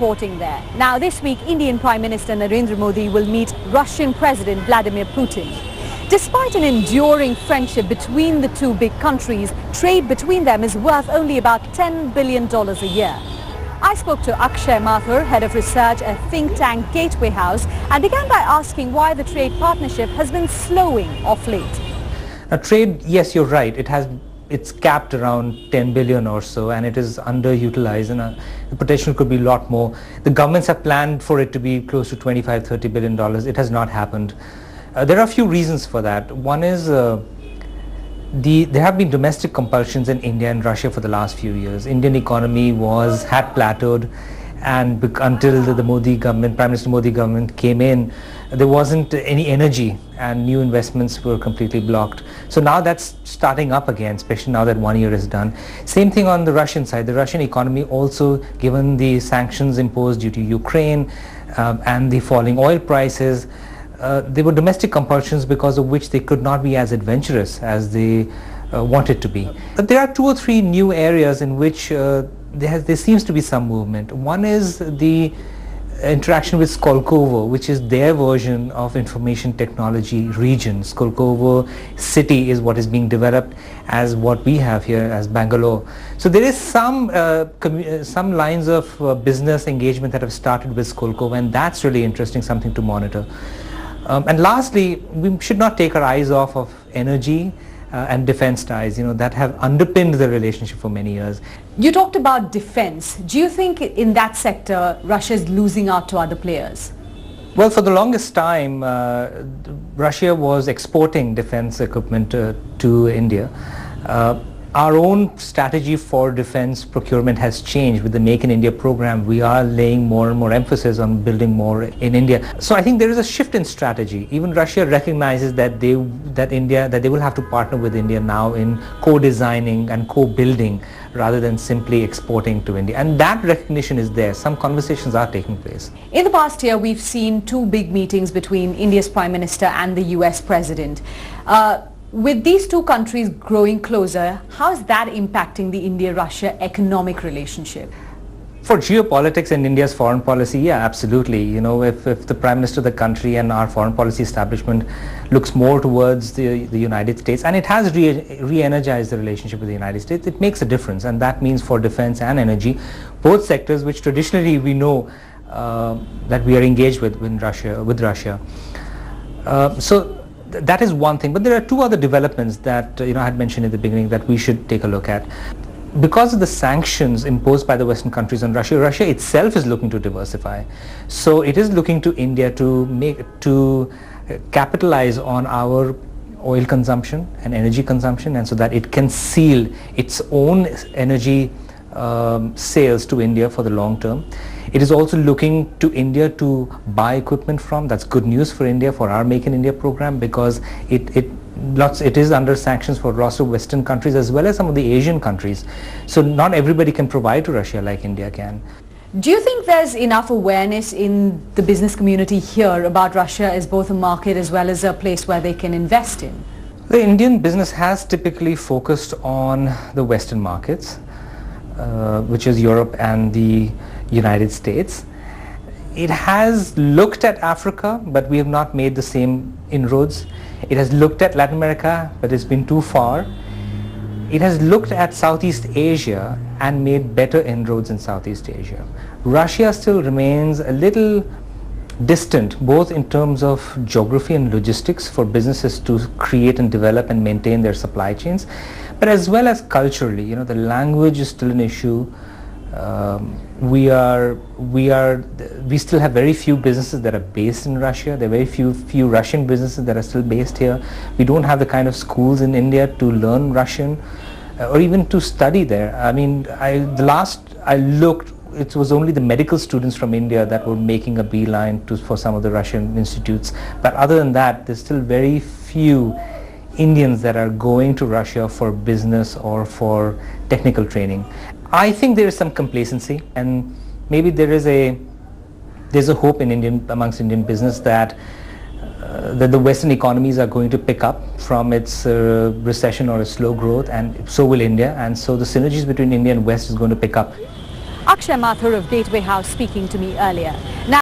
exporting there. Now this week, Indian Prime Minister Narendra Modi will meet Russian President Vladimir Putin. Despite an enduring friendship between the two big countries, trade between them is worth only about $10 billion a year. I spoke to Akshay Mathur, head of research at think tank Gateway House, and began by asking why the trade partnership has been slowing of late. Now trade, yes, you're right, it's capped around 10 billion or so, and it is underutilized, and the potential could be a lot more. The governments have planned for it to be close to $25-30 billion. It has not happened. There are a few reasons for that. One is there have been domestic compulsions in India and Russia for the last few years. Indian economy had plateaued, and until the Modi government, Prime Minister Modi government came in, there wasn't any energy and new investments were completely blocked. So now that's starting up again, especially now that 1 year is done. Same thing on the Russian side. The Russian economy also, given the sanctions imposed due to Ukraine and the falling oil prices, there were domestic compulsions because of which they could not be as adventurous as they wanted to be. But there are 2 or 3 new areas in which there seems to be some movement. One is the interaction with Skolkovo, which is their version of information technology region. Skolkovo city is what is being developed as what we have here as Bangalore. So there is some lines of business engagement that have started with Skolkovo, and that's really interesting, something to monitor. And lastly, we should not take our eyes off of energy and defense ties, that have underpinned the relationship for many years. You talked about defense. Do you think in that sector, Russia is losing out to other players? Well, for the longest time, Russia was exporting defense equipment to India. Our own strategy for defense procurement has changed with the Make in India program. We are laying more and more emphasis on building more in India. So I think there is a shift in strategy. Even Russia recognizes that they will have to partner with India now in co-designing and co-building rather than simply exporting to India. And that recognition is there. Some conversations are taking place. In the past year, we've seen 2 big meetings between India's Prime Minister and the US President. With these 2 countries growing closer, how is that impacting the India-Russia economic relationship? For geopolitics and India's foreign policy, yeah, absolutely. If the Prime Minister of the country and our foreign policy establishment looks more towards the United States, and it has re-energized the relationship with the United States, it makes a difference. And that means for defense and energy, both sectors which traditionally we know that we are engaged with Russia. So that is one thing, but there are 2 other developments that I had mentioned in the beginning that we should take a look at. Because of the sanctions imposed by the Western countries on Russia, Russia itself is looking to diversify. So it is looking to India to capitalize on our oil consumption and energy consumption, and so that it can seal its own energy sales to India for the long term. It is also looking to India to buy equipment from. That's good news for India, for our Make in India program, because it is under sanctions for lots of Western countries as well as some of the Asian countries. So not everybody can provide to Russia like India can. Do you think there's enough awareness in the business community here about Russia as both a market as well as a place where they can invest in? The Indian business has typically focused on the Western markets, which is Europe and the United States. It has looked at Africa, but we have not made the same inroads. It has looked at Latin America, but it's been too far. It has looked at Southeast Asia and made better inroads in Southeast Asia. Russia still remains a little distant, both in terms of geography and logistics for businesses to create and develop and maintain their supply chains, but as well as culturally. The language is still an issue. We still have very few businesses that are based in Russia. There are very few Russian businesses that are still based here. We don't have the kind of schools in India to learn Russian or even to study there. I mean, the last I looked, it was only the medical students from India that were making a beeline for some of the Russian institutes. But other than that, there's still very few Indians that are going to Russia for business or for technical training. I think there is some complacency, and maybe there's a hope amongst Indian business that the Western economies are going to pick up from its recession or a slow growth, and so will India, and so the synergies between India and West is going to pick up. Akshay Mathur of Gateway House speaking to me earlier. Now,